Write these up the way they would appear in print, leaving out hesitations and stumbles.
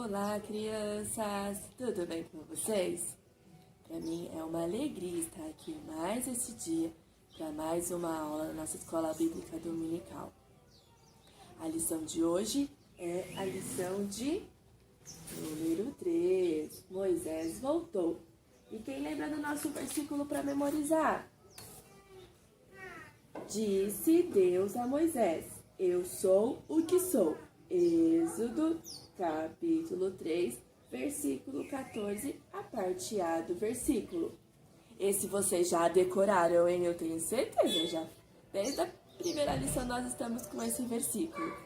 Olá, crianças! Tudo bem com vocês? Para mim é uma alegria estar aqui mais esse dia para mais uma aula na nossa Escola Bíblica Dominical. A lição de hoje é a lição de número 3. Moisés voltou. E quem lembra do nosso versículo para memorizar? Disse Deus a Moisés: Eu sou o que sou. Êxodo, capítulo 3, versículo 14, a parte A do versículo. Esse vocês já decoraram, hein? Eu tenho certeza já. Desde a primeira lição nós estamos com esse versículo.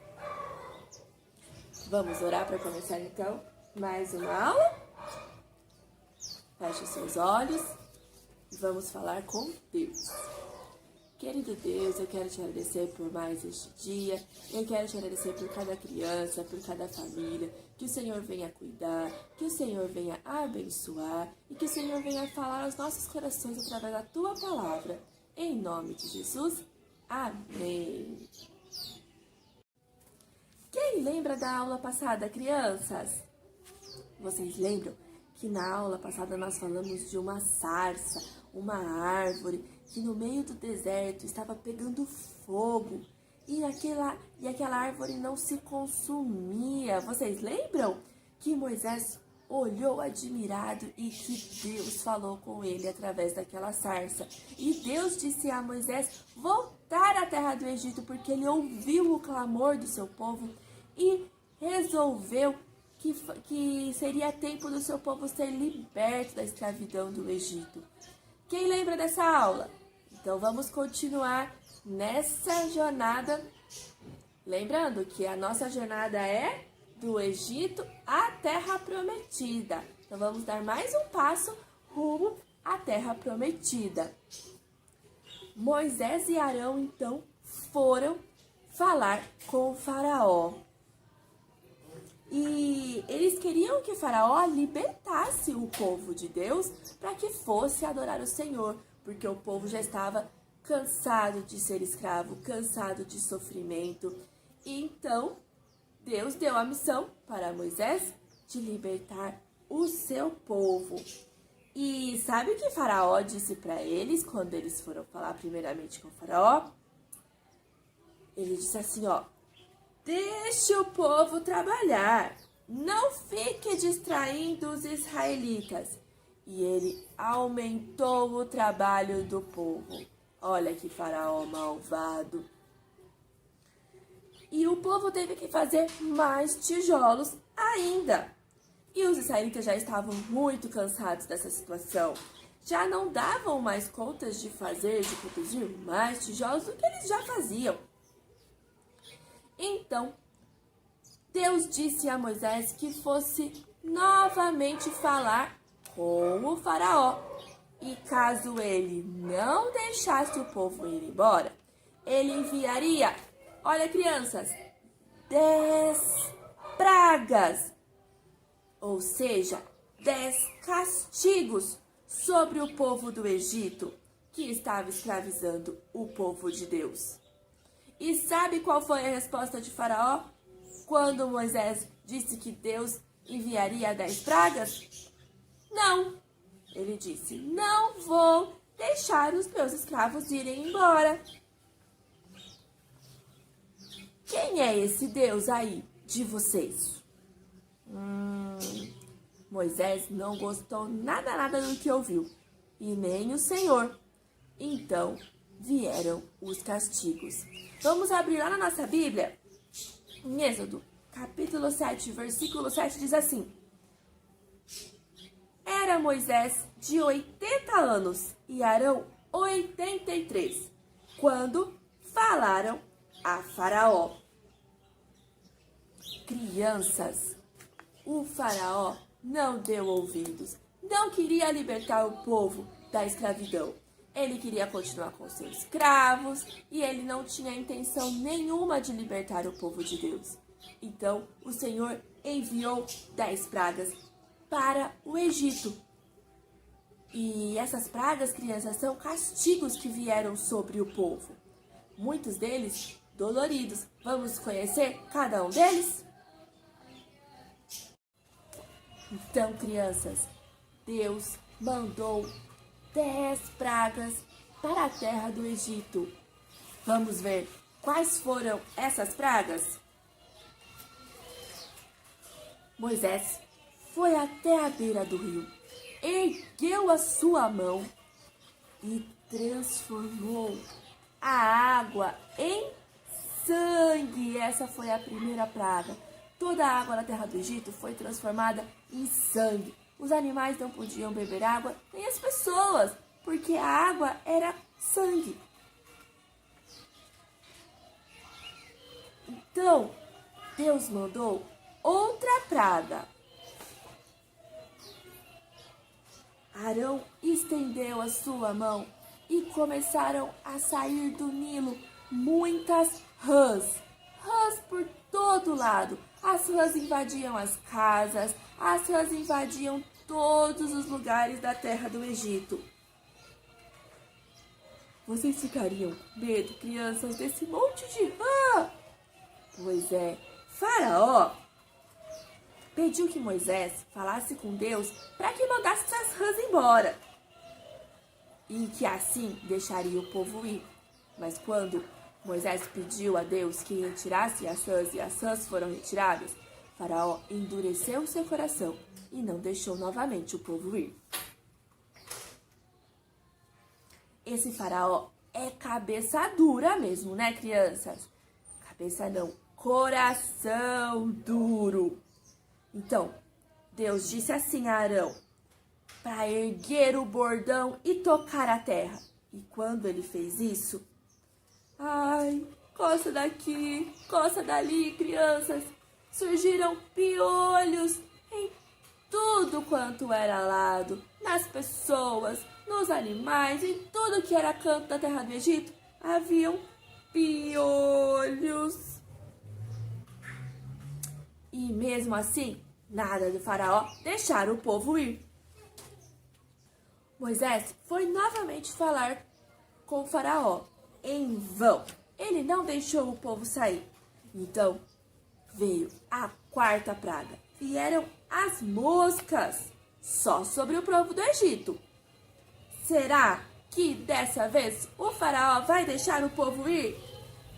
Vamos orar para começar então mais uma aula? Feche os seus olhos e vamos falar com Deus. Querido Deus, eu quero te agradecer por mais este dia, eu quero te agradecer por cada criança, por cada família, que o Senhor venha cuidar, que o Senhor venha abençoar e que o Senhor venha falar aos nossos corações através da Tua palavra. Em nome de Jesus, amém. Quem lembra da aula passada, crianças? Vocês lembram que na aula passada nós falamos de uma sarça, uma árvore, que no meio do deserto estava pegando fogo e aquela árvore não se consumia. Vocês lembram que Moisés olhou admirado e que Deus falou com ele através daquela sarça? E Deus disse a Moisés voltar à terra do Egito porque ele ouviu o clamor do seu povo e resolveu que seria tempo do seu povo ser liberto da escravidão do Egito. Quem lembra dessa aula? Então vamos continuar nessa jornada. Lembrando que a nossa jornada é do Egito à Terra Prometida. Então vamos dar mais um passo rumo à Terra Prometida. Moisés e Arão então foram falar com o Faraó. E eles queriam que Faraó libertasse o povo de Deus para que fosse adorar o Senhor, porque o povo já estava cansado de ser escravo, cansado de sofrimento. E então, Deus deu a missão para Moisés de libertar o seu povo. E sabe o que Faraó disse para eles quando eles foram falar primeiramente com Faraó? Ele disse assim, deixe o povo trabalhar, não fique distraindo os israelitas. E ele aumentou o trabalho do povo. Olha que Faraó malvado. E o povo teve que fazer mais tijolos ainda. E os israelitas já estavam muito cansados dessa situação. Já não davam mais contas de produzir mais tijolos do que eles já faziam. Então, Deus disse a Moisés que fosse novamente falar com o Faraó. E caso ele não deixasse o povo ir embora, ele enviaria, olha crianças, 10 pragas, ou seja, 10 castigos sobre o povo do Egito, que estava escravizando o povo de Deus. E sabe qual foi a resposta de Faraó quando Moisés disse que Deus enviaria 10 pragas? Não. Ele disse, não vou deixar os meus escravos irem embora. Quem é esse Deus aí de vocês? Moisés não gostou nada do que ouviu, e nem o Senhor. Então vieram os castigos. Vamos abrir lá na nossa Bíblia? Em Êxodo, capítulo 7, versículo 7 diz assim: Era Moisés de 80 anos e Arão 83, quando falaram a Faraó. Crianças, o Faraó não deu ouvidos, não queria libertar o povo da escravidão. Ele queria continuar com seus escravos e ele não tinha intenção nenhuma de libertar o povo de Deus. Então, o Senhor enviou 10 pragas para o Egito. E essas pragas, crianças, são castigos que vieram sobre o povo. Muitos deles doloridos. Vamos conhecer cada um deles? Então, crianças, Deus mandou 10 pragas para a terra do Egito. Vamos ver quais foram essas pragas? Moisés foi até a beira do rio, ergueu a sua mão e transformou a água em sangue. Essa foi a primeira praga. Toda a água na terra do Egito foi transformada em sangue. Os animais não podiam beber água, nem as pessoas, porque a água era sangue. Então, Deus mandou outra praga. Arão estendeu a sua mão e começaram a sair do Nilo muitas rãs. Rãs por todo lado. As rãs invadiam as casas, as rãs invadiam todos os lugares da terra do Egito. Vocês ficariam com medo, crianças, desse monte de rã? Pois é, Faraó pediu que Moisés falasse com Deus para que mandasse essas rãs embora. E que assim deixaria o povo ir. Mas quando Moisés pediu a Deus que retirasse as rãs e as rãs foram retiradas, Faraó endureceu seu coração e não deixou novamente o povo ir. Esse Faraó é cabeça dura mesmo, né, crianças? Cabeça não, coração duro. Então, Deus disse assim a Arão para erguer o bordão e tocar a terra. E quando ele fez isso, ai, coça daqui, coça dali, crianças, surgiram piolhos em tudo quanto era lado, nas pessoas, nos animais, em tudo que era canto da terra do Egito, haviam piolhos. E mesmo assim, nada do Faraó deixar o povo ir. Moisés foi novamente falar com o Faraó. Em vão, ele não deixou o povo sair. Então, veio a quarta praga. Vieram as moscas, só sobre o povo do Egito. Será que dessa vez o Faraó vai deixar o povo ir?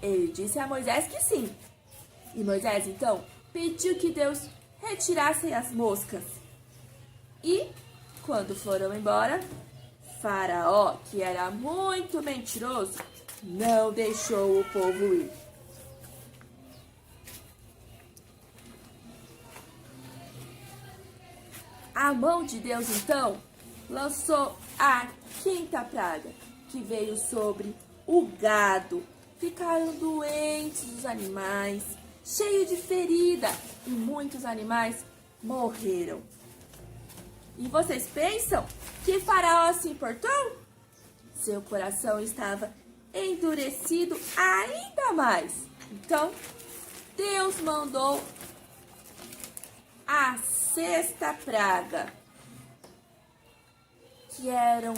Ele disse a Moisés que sim. E Moisés, então, pediu que Deus retirasse as moscas. E, quando foram embora, Faraó, que era muito mentiroso, não deixou o povo ir. A mão de Deus, então, lançou a quinta praga, que veio sobre o gado. Ficaram doentes os animais, cheios de ferida, e muitos animais morreram. E vocês pensam que Faraó se importou? Seu coração estava endurecido ainda mais. Então, Deus mandou a sexta praga, que eram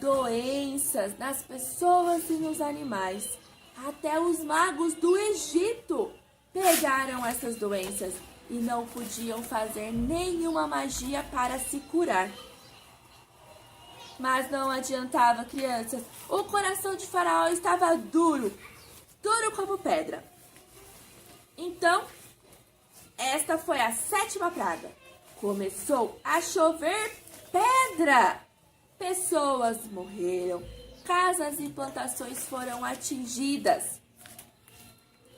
doenças nas pessoas e nos animais. Até os magos do Egito pegaram essas doenças e não podiam fazer nenhuma magia para se curar. Mas não adiantava, crianças. O coração de Faraó estava duro, duro como pedra. Então, esta foi a sétima praga. Começou a chover pedra. Pessoas morreram, casas e plantações foram atingidas.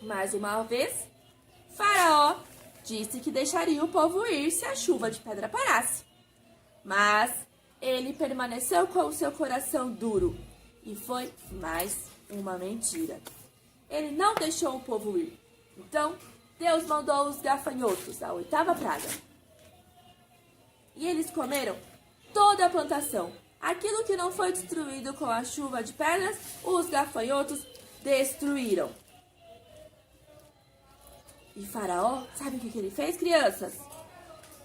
Mais uma vez, Faraó disse que deixaria o povo ir se a chuva de pedra parasse. Mas ele permaneceu com o seu coração duro e foi mais uma mentira. Ele não deixou o povo ir. Então, Deus mandou os gafanhotos, a oitava praga. E eles comeram toda a plantação. Aquilo que não foi destruído com a chuva de pedras, os gafanhotos destruíram. E Faraó, sabe o que ele fez, crianças?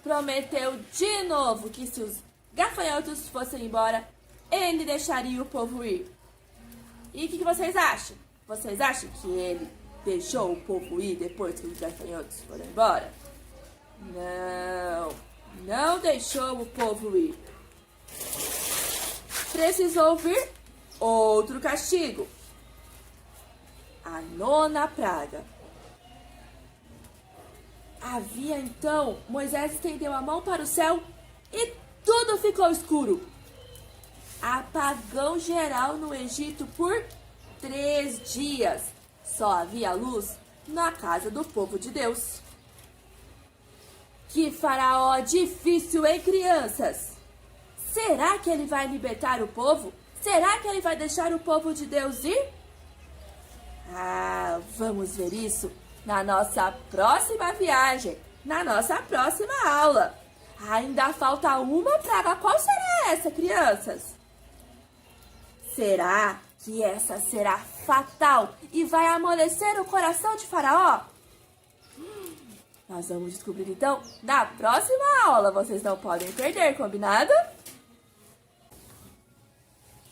Prometeu de novo que se os gafanhotos fossem embora, ele deixaria o povo ir. E o que vocês acham? Vocês acham que ele deixou o povo ir depois que os gafanhotos foram embora? Não. não deixou o povo ir. Precisou vir outro castigo. A nona praga. Havia então, Moisés estendeu a mão para o céu e tudo ficou escuro. Apagão geral no Egito por 3 dias. Só havia luz na casa do povo de Deus. Que faraó difícil, hein, crianças? Será que ele vai libertar o povo? Será que ele vai deixar o povo de Deus ir? Vamos ver isso na nossa próxima viagem, na nossa próxima aula. Ainda falta uma praga. Qual será essa, crianças? Será que essa será fatal e vai amolecer o coração de Faraó? Nós vamos descobrir então na próxima aula. Vocês não podem perder, combinado?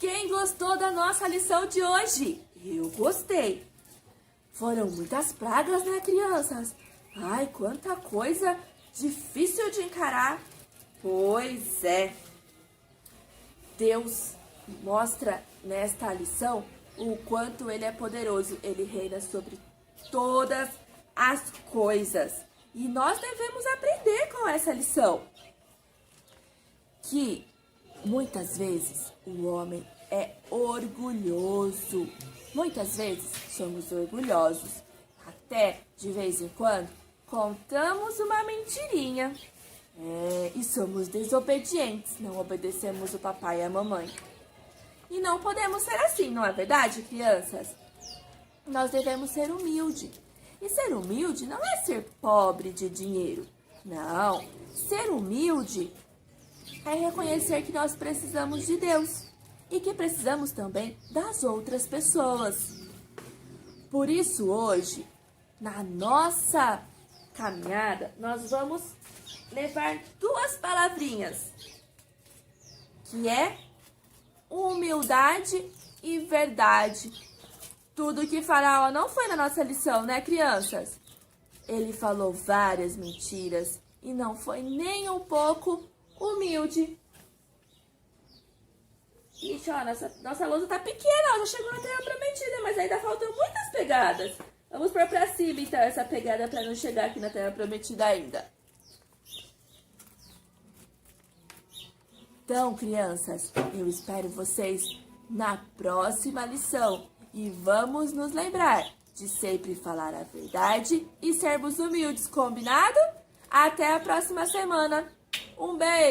Quem gostou da nossa lição de hoje? Eu gostei. Foram muitas pragas, né, crianças? Ai, quanta coisa difícil de encarar. Pois é. Deus mostra nesta lição o quanto Ele é poderoso. Ele reina sobre todas as coisas. E nós devemos aprender com essa lição. Que muitas vezes o homem é orgulhoso. Muitas vezes somos orgulhosos. Até, de vez em quando, contamos uma mentirinha. E somos desobedientes. Não obedecemos o papai e a mamãe. E não podemos ser assim, não é verdade, crianças? Nós devemos ser humildes. E ser humilde não é ser pobre de dinheiro. Não. Ser humilde é reconhecer que nós precisamos de Deus e que precisamos também das outras pessoas. Por isso, hoje, na nossa caminhada, nós vamos levar 2 palavrinhas, que é humildade e verdade. Tudo que Faraó não foi na nossa lição, né, crianças? Ele falou várias mentiras e não foi nem um pouco humilde. Ixi, ó, nossa lousa tá pequena, ó, já chegou na Terra Prometida, mas ainda faltam muitas pegadas. Vamos pôr pra cima, então, essa pegada pra não chegar aqui na Terra Prometida ainda. Então, crianças, eu espero vocês na próxima lição. E vamos nos lembrar de sempre falar a verdade e sermos humildes, combinado? Até a próxima semana. Um beijo!